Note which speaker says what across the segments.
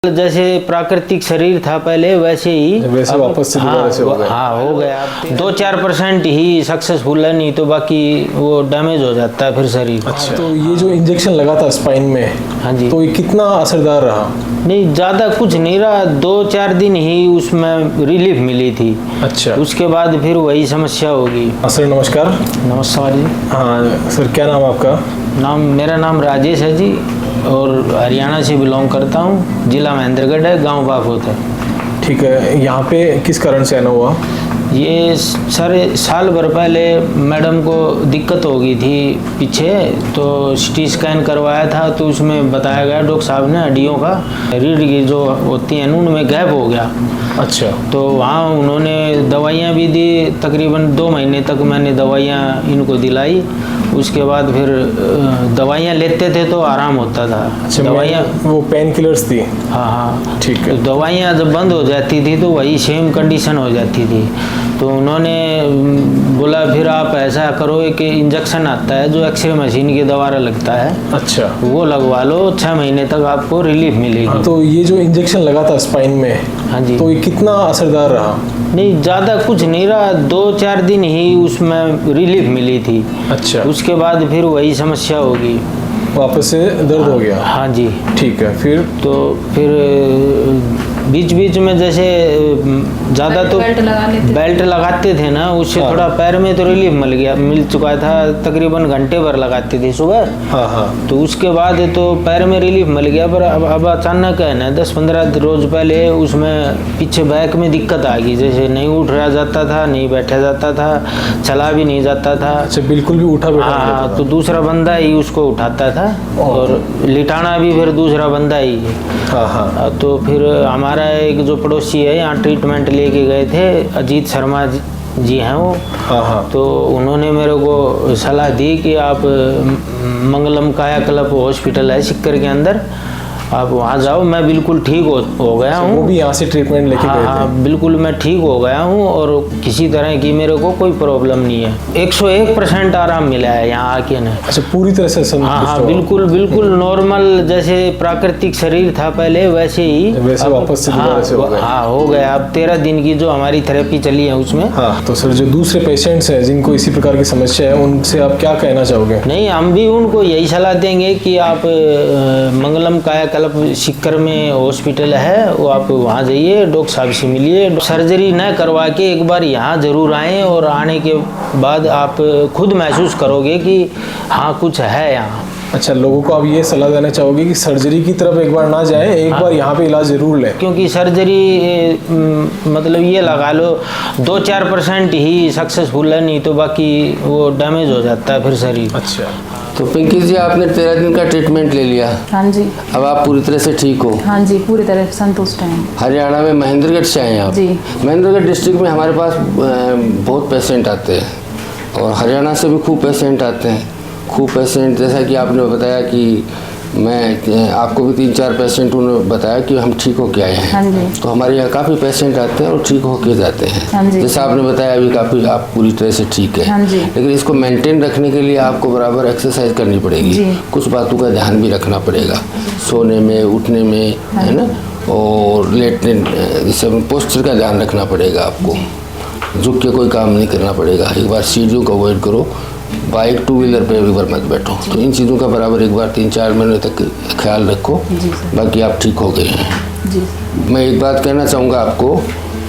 Speaker 1: जैसे प्राकृतिक शरीर था पहले वैसे
Speaker 2: वापस से दोबारा से हो गया।
Speaker 1: हाँ हो गया। 2-4% ही सक्सेसफुल है, नहीं तो बाकी वो डैमेज हो जाता है फिर शरीर।
Speaker 2: अच्छा, तो ये जो इंजेक्शन लगा था स्पाइन में,
Speaker 1: हाँ जी,
Speaker 2: तो ये कितना असरदार रहा?
Speaker 1: नहीं ज़्यादा कुछ नहीं रहा, 2-4 दिन ही उसमें रिलीफ मिली थी।
Speaker 2: अच्छा,
Speaker 1: उसके बाद फिर वही समस्या होगी।
Speaker 2: सर नमस्कार।
Speaker 1: नमस्कार जी।
Speaker 2: हाँ सर, क्या नाम आपका?
Speaker 1: मेरा नाम राजेश है जी, और हरियाणा से बिलोंग करता हूँ। जिला महेंद्रगढ़ है, गांव बाफोत है।
Speaker 2: ठीक है, यहाँ पे किस कारण से आना हुआ?
Speaker 1: ये सर साल भर पहले मैडम को दिक्कत हो गई थी पीछे, तो सिटी स्कैन करवाया था, तो उसमें बताया गया डॉक्टर साहब ने हड्डियों का रीढ़ की जो होती हैं उनमें गैप हो गया।
Speaker 2: अच्छा,
Speaker 1: तो वहाँ उन्होंने दवाइयाँ भी दी, तकरीबन 2 महीने तक मैंने दवाइयाँ इनको दिलाई। उसके बाद फिर दवाइयाँ लेते थे तो आराम होता था।
Speaker 2: अच्छा,
Speaker 1: दवाइयाँ
Speaker 2: वो पेन किलर्स थी?
Speaker 1: हाँ,
Speaker 2: ठीक है।
Speaker 1: तो दवाइयाँ जब बंद हो जाती थी तो वही सेम कंडीशन हो जाती थी। तो उन्होंने बोला फिर आप ऐसा करो कि इंजेक्शन आता है जो एक्सरे मशीन के द्वारा लगता है,
Speaker 2: अच्छा,
Speaker 1: वो लगवा लो, 6 महीने तक आपको रिलीफ मिलेगी।
Speaker 2: हाँ, तो ये जो इंजेक्शन लगा था स्पाइन में,
Speaker 1: हाँ जी,
Speaker 2: तो ये कितना असरदार रहा?
Speaker 1: नहीं ज़्यादा कुछ नहीं रहा, 2-4 दिन ही उसमें रिलीफ मिली थी।
Speaker 2: अच्छा,
Speaker 1: उसके बाद फिर वही समस्या होगी,
Speaker 2: वापस से दर्द हो गया?
Speaker 1: हाँ जी।
Speaker 2: ठीक है, फिर
Speaker 1: तो फिर बीच बीच में जैसे ज़्यादा तो बेल्ट लगाते थे ना, उससे
Speaker 2: हाँ,
Speaker 1: थोड़ा पैर में तो रिलीफ मिल चुका था। तकरीबन घंटे भर लगाते थे सुबह।
Speaker 2: हाँ हाँ,
Speaker 1: तो उसके बाद तो पैर में रिलीफ मिल गया, पर अब अचानक है ना 10-15 रोज पहले उसमें पीछे बैक में दिक्कत आ गई, जैसे नहीं उठ रहा जाता था, नहीं बैठा जाता था, चला भी नहीं जाता था।
Speaker 2: अच्छा, बिल्कुल भी उठा बैठा नहीं
Speaker 1: हाँ,
Speaker 2: जाता
Speaker 1: तो दूसरा बंदा ही उसको उठाता था, और लिटाना भी फिर दूसरा बंदा ही है।
Speaker 2: था? हाँ हाँ,
Speaker 1: तो फिर हमारा एक जो पड़ोसी है यहाँ ट्रीटमेंट लेके गए थे, अजीत शर्मा जी हैं वो।
Speaker 2: हाँ हाँ,
Speaker 1: तो उन्होंने मेरे को सलाह दी कि आप मंगलम कायाकल्प हॉस्पिटल है सिक्कर के अंदर, आप वहाँ जाओ। मैं बिल्कुल ठीक हो गया हूँ।
Speaker 2: वो भी यहाँ से ट्रीटमेंट लेके
Speaker 1: हाँ
Speaker 2: गए थे?
Speaker 1: हाँ, बिल्कुल मैं ठीक हो गया हूँ, और किसी तरह की मेरे को कोई प्रॉब्लम नहीं है। 101% आराम मिला है यहाँ आके ना।
Speaker 2: अच्छा, पूरी तरह से संतुष्ट
Speaker 1: हाँ हाँ,
Speaker 2: हो?
Speaker 1: बिल्कुल बिल्कुल नॉर्मल, जैसे प्राकृतिक शरीर था पहले वैसे ही
Speaker 2: वैसे वापस से दोबारा से हो गया?
Speaker 1: हाँ हो गया। अब 13 दिन की जो हमारी थेरेपी चली है उसमें।
Speaker 2: हाँ, तो सर जो दूसरे पेशेंट्स हैं जिनको इसी प्रकार की समस्या है, उनसे आप क्या कहना चाहोगे?
Speaker 1: नहीं, हम भी उनको यही सलाह देंगे कि आप मंगलम कायाकल्प सिक्कर में हॉस्पिटल है, वो आप वहाँ जाइए, डॉक्टर साहब से मिलिए, सर्जरी न करवा के एक बार यहाँ जरूर आएँ, और आने के बाद आप खुद महसूस करोगे कि हाँ कुछ है यहाँ।
Speaker 2: अच्छा, लोगों को आप ये सलाह देना चाहोगे कि सर्जरी की तरफ एक बार ना जाएं, एक बार यहाँ पे इलाज जरूर लें?
Speaker 1: क्योंकि सर्जरी मतलब ये लगा लो 2-4% ही सक्सेसफुल है, नहीं तो बाकी वो डैमेज हो जाता है फिर शरीर।
Speaker 2: अच्छा,
Speaker 3: तो पिंकी जी, आपने 13 दिन का ट्रीटमेंट ले लिया?
Speaker 4: हाँ जी।
Speaker 3: अब आप पूरी तरह से ठीक हो?
Speaker 4: हाँ जी, पूरी तरह से संतुष्ट हैं।
Speaker 3: हरियाणा में महेंद्रगढ़ से आए हैं आप?
Speaker 4: जी।
Speaker 3: महेंद्रगढ़ डिस्ट्रिक्ट में हमारे पास बहुत पेशेंट आते हैं, और हरियाणा से भी खूब पेशेंट आते हैं, खूब पेशेंट। जैसा कि आपने बताया कि मैं आपको भी 3-4 पेशेंट उन्होंने बताया कि हम ठीक होके आए हैं।
Speaker 4: हाँ जी।
Speaker 3: तो हमारे यहाँ काफ़ी पेशेंट आते हैं और ठीक होके जाते हैं।
Speaker 4: हाँ जी।
Speaker 3: जैसा आपने बताया अभी काफ़ी आप पूरी तरह से ठीक है।
Speaker 4: हाँ जी।
Speaker 3: लेकिन इसको मेंटेन रखने के लिए आपको बराबर एक्सरसाइज करनी पड़ेगी।
Speaker 4: जी।
Speaker 3: कुछ बातों का ध्यान भी रखना पड़ेगा, सोने में, उठने में, है ना, और लेटने, जैसे पोस्चर का ध्यान रखना पड़ेगा आपको। झुक के कोई काम नहीं करना पड़ेगा। एक बार सीढ़ियों को अवॉइड करो, बाइक 2 व्हीलर पे एक बार मत बैठो। तो इन चीज़ों का बराबर एक बार 3-4 महीने तक ख्याल रखो, बाकी आप ठीक हो गए हैं।
Speaker 4: जी।
Speaker 3: मैं एक बात कहना चाहूँगा आपको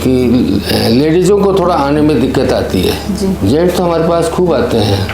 Speaker 3: कि लेडीज़ों को थोड़ा आने में दिक्कत आती है। जेंट्स तो हमारे पास खूब आते हैं,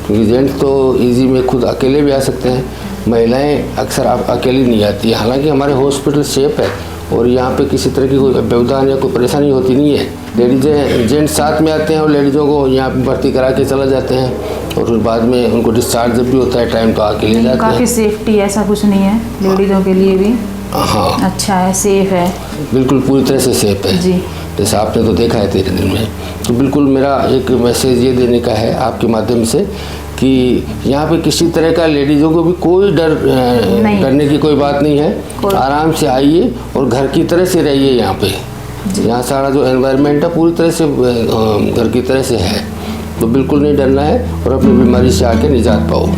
Speaker 3: क्योंकि जेंट्स तो इजी में खुद अकेले भी आ सकते हैं। महिलाएं अक्सर आप अकेली नहीं आती है। हालांकि हमारे हॉस्पिटल सेफ है, और यहाँ पे किसी तरह की कोई व्यवधान या कोई परेशानी होती नहीं है। लेडीज़ें जेंट्स साथ में आते हैं, और लेडीज़ों को यहाँ पे भर्ती करा के चला जाते हैं, और फिर बाद में उनको डिस्चार्ज जब भी होता है टाइम तो आके ले जाते हैं।
Speaker 4: काफ़ी सेफ्टी, ऐसा कुछ नहीं है, लेडीज़ों के लिए भी
Speaker 3: हाँ,
Speaker 4: अच्छा है, सेफ है।
Speaker 3: बिल्कुल पूरी तरह से सेफ है।
Speaker 4: जी।
Speaker 3: जैसा आपने तो देखा है 13 दिन में। तो बिल्कुल मेरा एक मैसेज ये देने का है आपके माध्यम से कि यहाँ पे किसी तरह का लेडीज़ों को भी कोई डरने की कोई बात नहीं है। आराम से आइए और घर की तरह से रहिए। यहाँ पे यहाँ सारा जो एनवायरनमेंट है पूरी तरह से घर की तरह से है, तो बिल्कुल नहीं डरना है, और अपनी बीमारी से आके निजात पाओ।